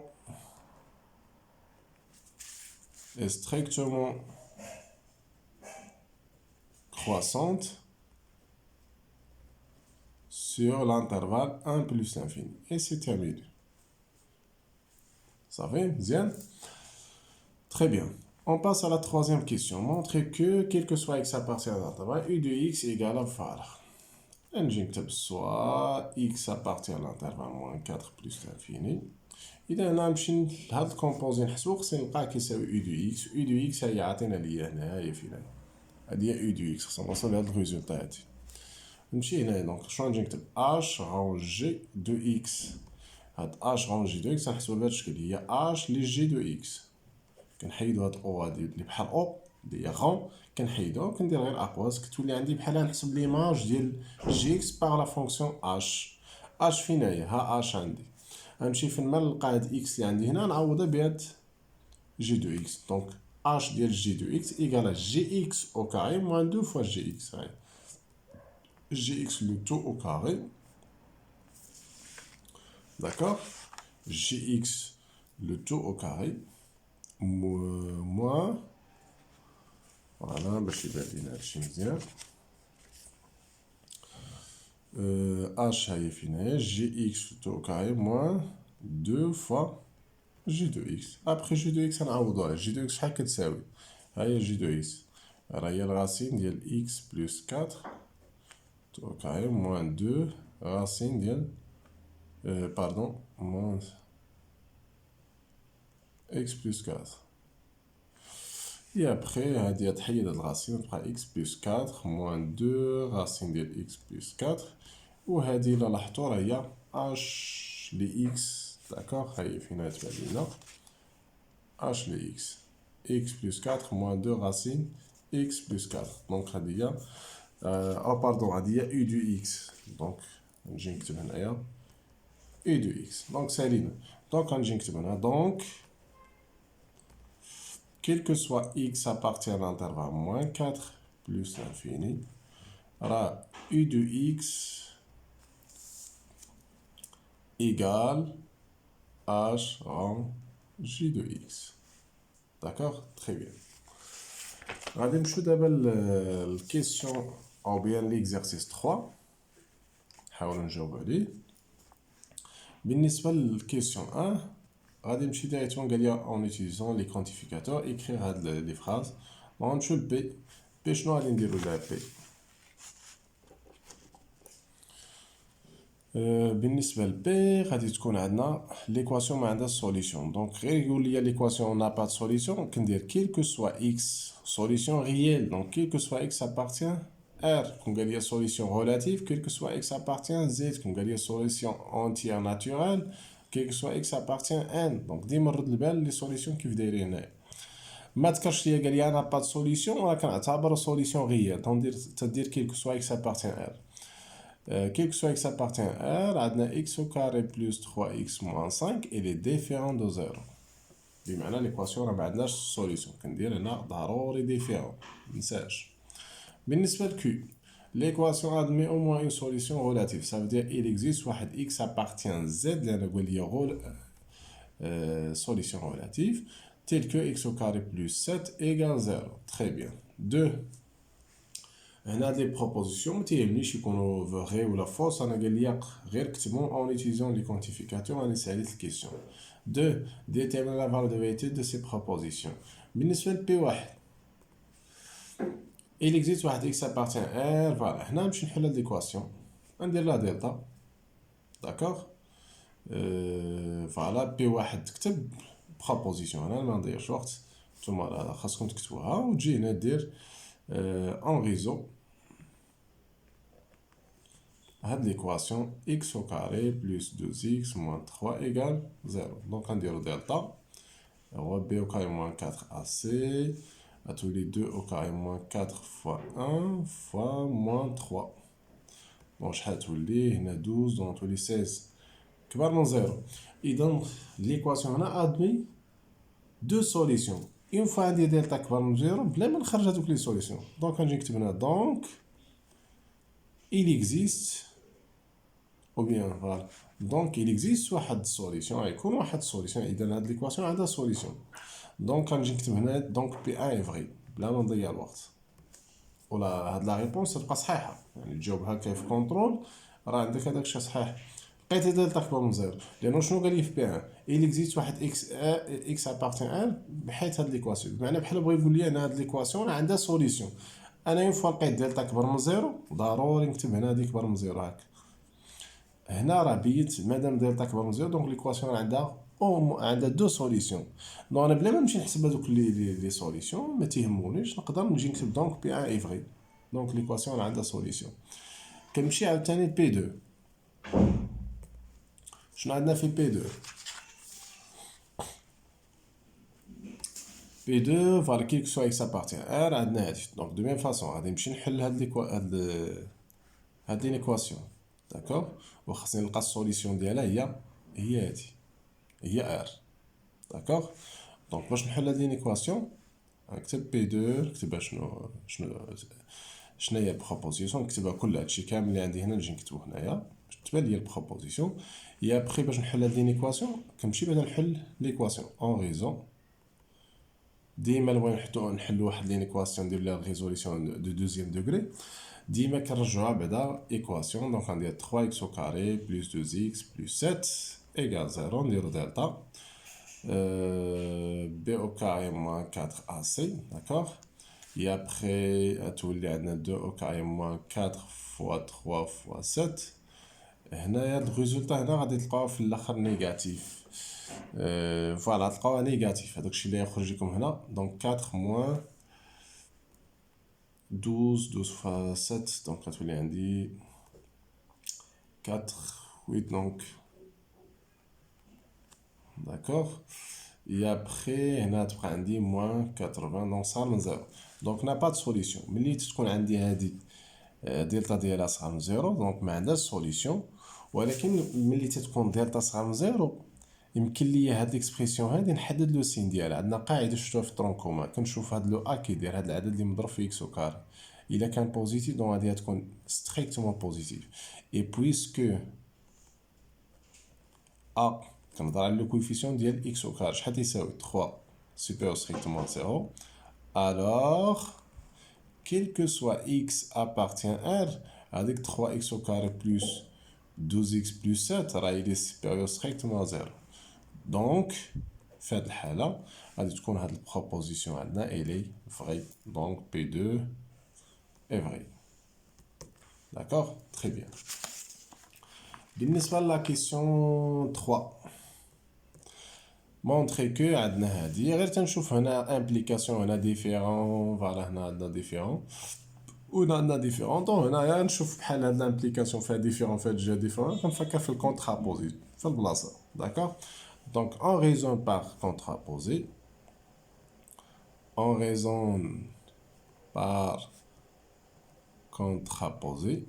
est strictement croissante sur l'intervalle 1 plus l'infini. Et c'est terminé. Ça va bien? Très bien. On passe à la troisième question. Montrer que, quel que soit x appartient à l'intervalle, u de x égale à فرق. نجي نكتب soit x appartient à l'intervalle moins 4 plus l'infini. إذا هنا نمشي لهاد الكومبوزي نحسبو خصني نلقاه كيساوي u de x. u de x هي عطينا ليا هنايا فين هادي هي u de x. خصنا نوصل لهاد الريزولتا هادي. نمشي هنايا دونك شنو نجي نكتب h رونجي دو x. هاد h رونجي دو x غنحسبو بهاد الشكل هي h لي جي دو x. كنحيدو هاد او هادي اللي بحال او اللي هي غون كنحيدوها وكندير غير اقواس كتولي عندي بحال نحسب ليماج ديال جي اكس باغ لا فونكسيون اش فين هي ها اش عندي غنمشي فين ما نلقى هاد اكس اللي عندي هنا نعوضها بهاد جي دو اكس دونك اش ديال جي دو اكس ايكال جي اكس او كاري موان دو فوا جي اكس هاي جي اكس لو تو او كاري داكوغ جي اكس لو تو او كاري moins voilà باش يبان لينا هادشي مزيان h هي فين هي جي اكس تو كاري موان دو فوا جي دو اكس ابخي جي دو اكس نعوضو على جي دو اكس شحال كتساوي ها هي جي دو اكس راه هي الغاسين ديال اكس بلس 4 تو كاري موان دو غاسين ديال باردون موان x plus 4. Et après, il y a de racine, x plus 4 moins 2 racine de x plus 4. Ou il y a h les x, d'accord? Il h les x. X plus 4 moins 2 racine x plus 4. Donc, il y a, pardon, il y a u du x. Donc, j'ai u du x. Donc, c'est l'ine. Donc, donc, quel que soit x appartient à l'intervalle moins 4 plus l'infini, alors u de x égale h rang j de x. D'accord? Très bien. Regardez, je d'abord la question ou bien l'exercice 3. حاولوا نجاوبوا عليه. بالنسبة للكيسيون 1 غادي نمشي ديريكتومون قال لي اون اوتيليزون لي كونتيفيكاتور اكريغ هاد لي فراز غنمشيو لبي بي شنو غادي نديرو لها بي بالنسبه لبي غادي تكون عندنا ليكواسيون ما عندها سوليسيون دونك غير يقول لي ليكواسيون نا با د سوليسيون كندير كيل كو سوا اكس سوليسيون ريال دونك كيل كو سوا اكس ابارتيان R, comme il y a solution relative, quel que soit x appartient à z, comme il y a solution entière naturelle, quel que soit x appartient à n. Donc, ديما نرد البال les solutions كيف دايرين هنايا. ما تكرش ليا قال لي انا با سوليسيون راه كنعتبر سوليسيون غيال تدير quel que soit x appartient à r. Quel que soit x appartient à r, عندنا x au carré plus 3x moins 5 et les différents de 0. بمعنى l'équation راه ما عندناش solution كندير هنا ضروري ديفيرون منساش. بالنسبة ل Q, l'équation admet au moins une solution relative. Ça veut dire qu'il existe واحد x appartient à z, لأن نقول لي solution relative, telle que x au carré plus 7 égale 0. Très bien. 2. On a des propositions, ما تيهمنيش يكونوا vrai ou la fausse, أنا قال لي غير كتبهم en utilisant les quantificateurs, أنا ساليت الكيسيون. 2. Déterminer la valeur de vérité de ces propositions. بالنسبة ل P1. Il existe واحد x appartient à r, voilà. هنا نمشي نحل هاد ليكواسيون ندير لها دلتا داكوغ فوالا بي واحد تكتب بروبوزيسيون هنا ما نضيعش وقت نتوما خاصكم تكتبوها وتجي هنا دير اون ريزو هاد ليكواسيون x au carré plus 2x moins 3 égale 0 دونك غنديرو دلتا هو b au carré moins 4ac à tous les deux au carré moins 4 fois 1 fois moins 3. Bon, je vais tous les 12, donc tous les 16. Qui va dans 0. Et donc, l'équation a admis deux solutions. Une fois que delta qui va dans 0, là, on va toutes les solutions. Donc, on va donc, il existe, ou bien, voilà. Donc, il existe soit une solution, et comment une solution, et dans l'équation, il y a une solution. دونك غنجي نكتب هنا دونك بي ان افري بلا ما نضيع الوقت، ولا هاد لا ريبونس تبقى صحيحه، يعني تجاوب هكا في كونترول راه عندك هذاك الشيء صحيح. لقيت دلتا اكبر من زيرو، لانه شنو قال لي في بي ان il existe واحد اكس appartient ان بحيث هاد ليكواسيون، بمعنى بحال بغا يقول لي انا هاد ليكواسيون عندها سوليسيون. انا اون فوا لقيت دلتا اكبر من زيرو ضروري نكتب هنا هادي اكبر من زيرو هكا. هنا راه بيت مادام دلتا اكبر من زيرو دونك ليكواسيون عندها عندها دو سوليسيون. دونك انا بلا ما نمشي نحسب هذوك لي سوليسيون ما تيهمونيش، نقدر نجي نكتب دونك بي ان اي فري، دونك ليكواسيون عندها سوليسيون. كنمشي عاوتاني بي 2. شنو عندنا في بي 2؟ بي 2 فوالا كيك سوا اكس ابارتيان ار عندنا هادي. دونك دو ميم فاصون غادي نمشي نحل هاد ليكواسيون، داكوغ، وخاصني نلقى السوليسيون ديالها هي هادي، هي ار، داكوغ. دونك باش نحل هاد ليكواسيون نكتب بي 2، نكتبها شنو هي البروبوزيسيون، نكتبها كل هادشي كامل اللي عندي هنا نجي نكتبو هنايا باش تبان ليا البروبوزيسيون. يا ابخي باش نحل هاد ليكواسيون كنمشي بعدا نحل ليكواسيون اون ريزون. ديما نبغيو نحلو واحد ليكواسيون ندير ليها ريزوليسيون دو دوزيام دوغري، ديما كنرجعوها بعدا ايكواسيون. دونك غندير 3 اكس او كاري بلس 2 اكس بلس 7 ايكال 0، نديرو دلتا بي او كاري موان 4 اي سي، داكوغ. Et après, تولي عندنا 2 au carré moins 4 fois 3 fois 7. هنايا الريزولتا هنا غادي تلقاوه في الاخر نيجاتيف. فوالا تلقاوها نيجاتيف، هذاك الشيء اللي يخرج لكم هنا. دونك 4 موان 12 fois 7، دونك غتولي عندي 4 8 دونك، داكوغ. Et après هنا تبقى عندي موان 80، دونك صار من زيرو. دونك نا با دو سوليسيون ملي تكون عندي هادي دلتا ديالها صغار من زيرو دونك ما عندهاش سوليسيون. ولكن ملي تتكون دلتا صغار من زيرو يمكن لي هاد ليكسبرسيون هادي نحدد لو سين ديالها. عندنا قاعده شفتوها في الترونكوما، كنشوف هاد لو ا كيدير هاد العدد اللي مضروب في اكس او كاري، الا كان بوزيتيف دونك غادي تكون ستريكتومون بوزيتيف. اي بويسكو ا كنهضر على لو كويفيسيون ديال اكس او كاري شحال تيساوي 3 سوبيريور ستريكتومون زيرو، alors quel que soit x appartient R, avec 3x au carré plus 12x plus 7, il est supérieur strictement à 0. Donc, fait le حالة غادي تكون هاد البروبوزيسيون عندنا elle est vraie. Donc P2 est vrai. D'accord? Très bien. بالنسبة la question 3. montrer que عندنا هادي غير تنشوف هنا implication هنا différent، فوالا هنا عندنا différent و عندنا différent. دونك هنايا نشوف بحال هاد الامبليكاسيون فيها différent فيها جهة différent كنفكر في الكونترابوزي في البلاصة، داكوغ. دونك on raisonne par contraposé، on raisonne par contraposé،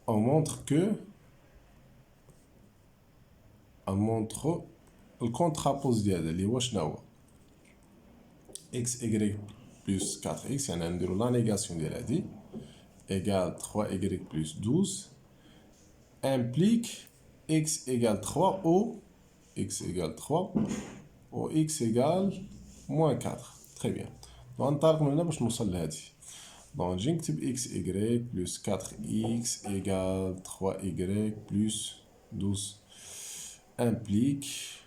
on montre que on montre الكونترابوز ديالها اللي هو شنو هو x y plus 4x، يعني نديرو لا نيغاسيون ديال هادي égal 3y plus 12 implique x égale 3 ou x égale 3 ou x égale moins 4. Très bien. Donc نطلق من هنا باش نوصل لهادي. دونك نجي نكتب x y plus 4x égale 3y plus 12 implique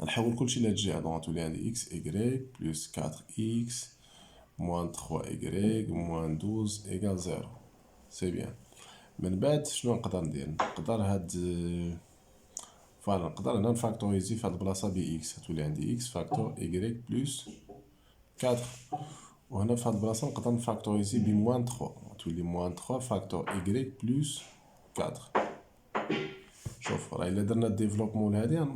نحول كلشي لهاد الجهة. دونك تولي عندي x y plus 4x moins 3y moins 12 égale 0. سي بيان. من بعد شنو نقدر ندير؟ نقدر هاد فوالا نقدر هنا نفاكتوريزي في هاد البلاصة بي اكس، تولي عندي اكس فاكتور y بلس 4، وهنا في هاد البلاصة نقدر نفاكتوريزي ب موان 3، تولي موان 3 فاكتور y بلس 4. شوف راه الا درنا ديفلوبمون لهادي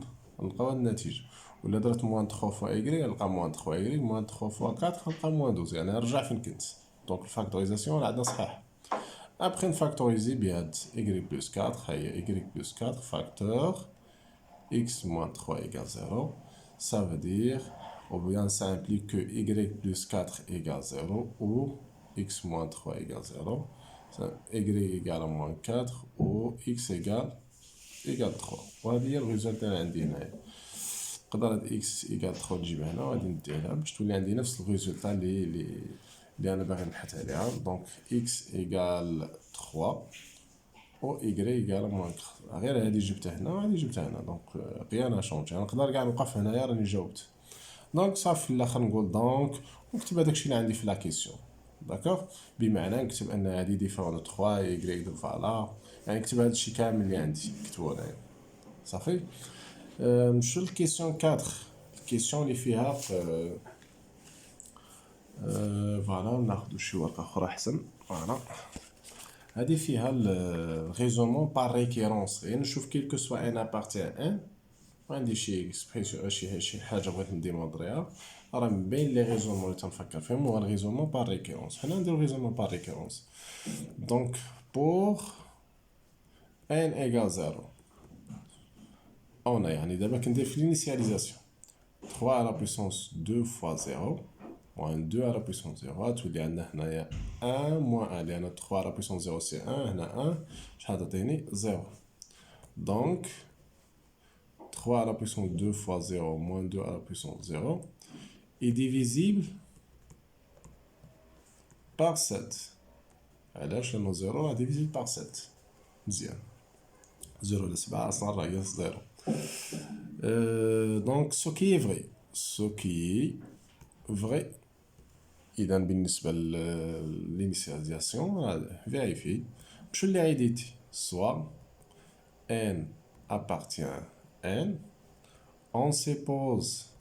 نلقاو هاد النتيجة، ولا درت موان 3 فوا y نلقى موان 3y، موان 3 فوا 4 نلقى موان 12، يعني نرجع فين كنت. دونك الفاكتوريزاسيون راه عندنا صحيح. Après on factorise bien y plus 4, y plus 4 facteur x moins 3 égale 0. Ça veut dire, ou bien ça implique que y plus 4 égale 0 ou x moins 3 égale 0. Y égale moins 4 ou x égale 3. Voilà le résultat indien. نقدر هاد إكس إيكال 3 نجيبها هنا وغادي نديها هنا باش تولي عندي نفس الريزولتا اللي أنا باغي نبحث عليها. دونك إكس إيكال 3 و إيكغي إيكال موان 4، غير هادي جبتها هنا وهادي جبتها هنا، دونك غيان شونجي. نقدر كاع نوقف هنايا راني جاوبت. دونك صافي في الاخر نقول دونك ونكتب هداكشي اللي عندي في لا كيسيون، داكوغ، بمعنى نكتب ان هادي ديفيرون 3 إيكغي دو فوالا، يعني نكتب هادشي كامل اللي عندي نكتبو هنايا صافي. نمشيو للكيسيون 4، الكيسيون اللي فيها فوالا ناخدو شي ورقة أخرى أحسن. فوالا هادي فيها الريزونمون بار ريكيرونس، يعني نشوف كيلكو سوا ان ابارتيان ان، وعندي شي اكسبريسيون شي حاجة بغيت نديمونطريها، راه من بين لي ريزونمون اللي تنفكر فيهم هو الريزونمون بار ريكيرونس. حنا نديرو ريزونمون بار ريكيرونس. دونك بور ان ايكال زيرو، أونا يعني دابا كندير في الانيسياليزاسيون 3 على بويسونس 2 فوا 0 موان 2 على بويسونس 0، تولي عندنا هنايا 1 موان 1 لأن 3 على بويسونس 0 سي 1، هنا 1 شحال تعطيني 0. دونك 3 على بويسونس 2 فوا 0 موان 2 على بويسونس 0 est divisible par 7. علاش؟ لأنو 0 راه ديفيزيبل par 7. مزيان، 0 على 7 أصلا راه 0. دونك سو كي فري، سو كي فري. إذا بالنسبة للإنيسياليزاسيون فيريفي، نمشيو للعيديتي سوا n appartient n، on suppose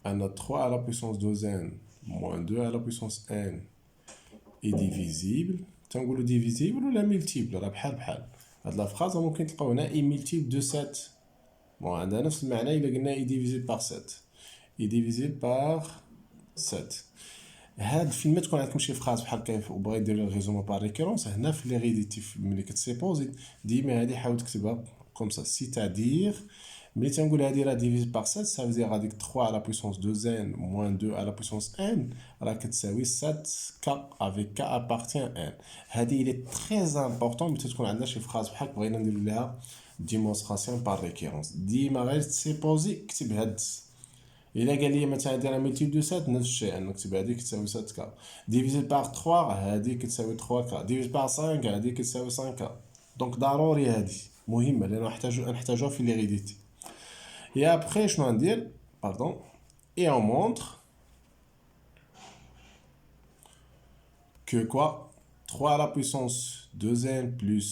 أن 3 à la puissance 2n moins 2 à la puissance n est divisible. تنقولو divisible ولا multiple، راه بحال بحال هاد لا فراز ممكن تلقاو هنا est multiple de 7. بون عندها نفس المعنى إلا قلنا est divisible par 7، est divisible par 7. هاد فين ما تكون عندكم شي فراز بحال هكا وبغا يدير الريزومون بار ريكيرونس، هنا في ليغيديتي ملي كتسيبوزي ديما هادي حاول تكتبها كوم سا، سيتادير ملي تنقول هادي راه ديفيزي بار 7 سافيزير هاديك 3 على بويسونس 2 n موان 2 على بويسونس n راه كتساوي 7 كا افيك كا ابارتيان ان. هادي لي تري امبورطون ملي تكون عندنا شي فراز بحال بغينا نديرو ليها ديمونستراسيون بار ريكيرونس، ديما غير تسيبوزي كتب هاد. إلا قال لي مثلا دير ملتيبل دو 7 نفس الشيء، نكتب هادي كتساوي 7 كا، ديفيزي بار 3 هادي كتساوي 3 كا، ديفيزي بار 5 هادي كتساوي 5 كا. دونك ضروري هادي مهمة لأن نحتاجوها في ليغيديتي. Et après, je vais dire, pardon, et on montre que quoi 3 à la puissance 2n plus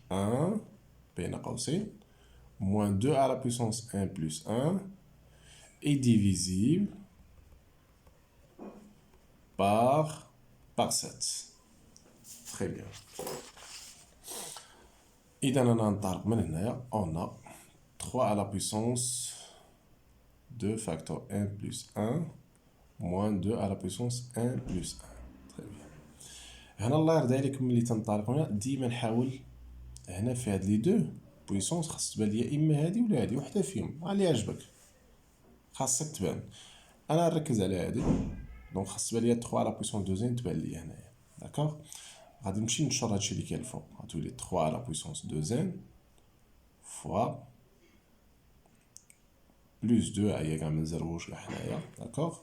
1, moins 2 à la puissance 1 plus 1 est divisible par 7. Très bien. إذا أنا ننطلق من هنايا on a 3 à la puissance 2 facteur 1 plus 1 moins 2 à la puissance 1 plus 1. Très bien. هنا الله يرضي عليكم ملي تنطلقوا هنا ديما نحاول هنا في هاد لي دو بويسونس خاص تبان ليا اما هادي ولا هادي، وحده فيهم اللي يعجبك خاصك تبان. انا نركز على هادي، دونك خاص تبان ليا 3 على بويسونس 2 تبان ليا هنايا، داكوغ. غادي نمشي نشر هادشي اللي كاين الفوق، غتولي 3 على بويسونس 2 فوا plus 2 هي كاع ما نزروش كاع حنايا، داكوغ،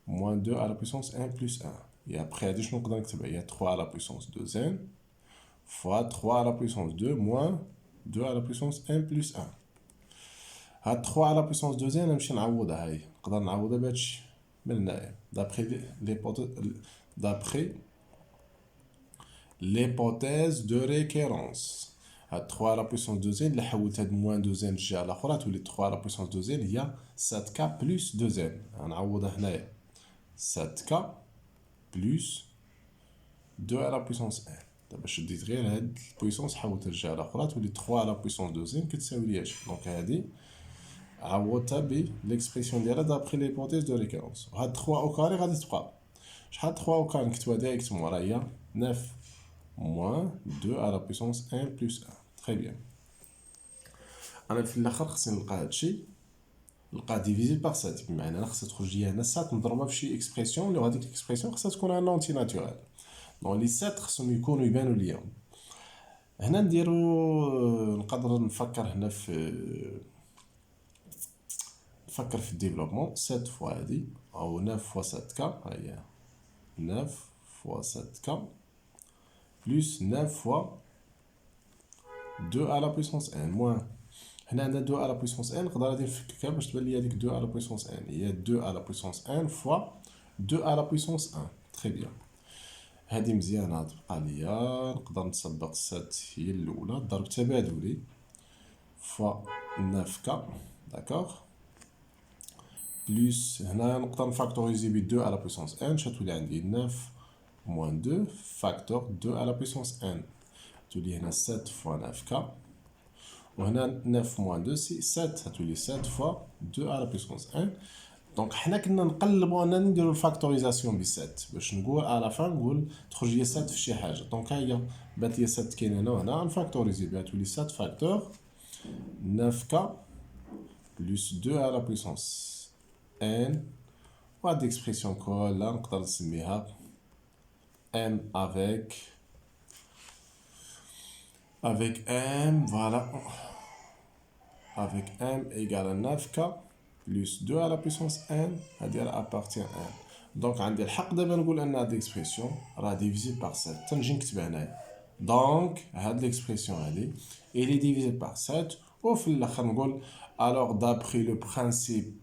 moins 2 à la puissance 1 plus 1. Et après هادي شنو نقدر نكتبها؟ هي 3 à la puissance 2n fois 3 à la puissance 2 moins 2 à la puissance 1 plus 1. هاد 3 à la puissance 2n نمشي نعوضها، هاي نقدر نعوضها بهادشي من هنايا d'après l'hypothèse de récurrence. هاد 3 à la puissance 2n اللي حولت هاد moins 2n للجهة الأخرى تولي 3 à la puissance 2n هي 7k plus 2n. غنعوضها هنايا 7k plus 2 à la puissance 1. دابا شديت غير هاد البويسونس حولتها للجهة الأخرى تولي 3 à la puissance 2n كتساوي لي هادشي. دونك هادي عوضتها ب ليكسبريسيون ديالها دابخي ليبوتيز دو ريكورونس. هاد 3 أو كاري غادي تبقى شحال 3 أو كاري نكتبها ديريكتومون راه هي 9 moins 2 à la puissance 1 plus 1. Très bien. أنا في الآخر خصني نلقى هادشي، نلقاه ديفيزي بار 7، بمعنى أنا خصها تخرج ليا هنا 7 نضربها في شي إكسبريسيون اللي هاديك الإكسبريسيون خصها تكون ان أنتي ناتورال. دونك لي 7 خصهم يكونوا يبانوا ليا. هنا نديرو نقدر نفكر هنا في فكر في الديفلوبمون 7 فوا هادي أو 9 فوا 7 كا ها هي 9 فوا 7 كا بلس 9 فوا 2 à la puissance n moins هنا عندنا 2 à la puissance n نقدر غادي نفككها باش تبان لي هاديك 2 à la puissance n هي 2 à la puissance n fois 2 à la puissance 1 très bien هادي مزيانة تبقى ليا نقدر نسبق 7 هي الأولى ضرب تبادلي فوا 9 كا داكوغ بلس هنا نقدر نفاكتوريزي ب 2 à la puissance n شتولي عندي 9 moins 2 فاكتور 2 à la puissance n تولي هنا 7 فوا 9 كا وهنا 9 moins 2 سي 7 هتولي 7 فوا 2 à la puissance n دونك حنا كنا نقلبو اننا نديرو الفاكتوريزاسيون ب 7 باش نقول على فان نقول تخرج لي 7 في شي حاجه دونك ها هي بات لي 7 كاينه هنا وهنا نفاكتوريزي بها تولي 7 فاكتور 9 كا بلس 2 à la puissance n وهاد ليكسبرسيون كلها نقدر نسميها m avec m voilà avec m égale à 9k plus 2 à la puissance n هادي راه appartient à n دونك عندي الحق دابا نقول ان هاد ليكسبرسيون راه ديفيزي بار 7 تنجي نكتبها هنايا دونك هاد ليكسبرسيون هادي il est divisé par 7 وفي الاخر نقول alors d'après le principe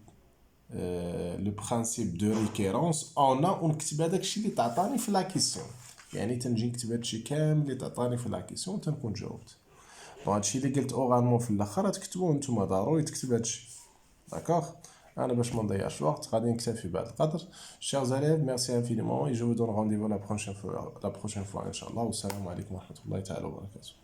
de récurrence on a ونكتب هذاك الشيء اللي تعطاني في لا كيسيون يعني تنجي نكتب هادشي كامل اللي تعطاني في لا كيسيون تنكون جاوبت دونك هادشي اللي قلت اورالمون في الاخر تكتبوه نتوما ضروري تكتب هادشي داكوغ انا باش ما نضيعش الوقت غادي نكتفي بهذا القدر chers élèves merci infiniment et je vous donne rendez-vous la prochaine fois ان شاء الله والسلام عليكم ورحمه الله تعالى وبركاته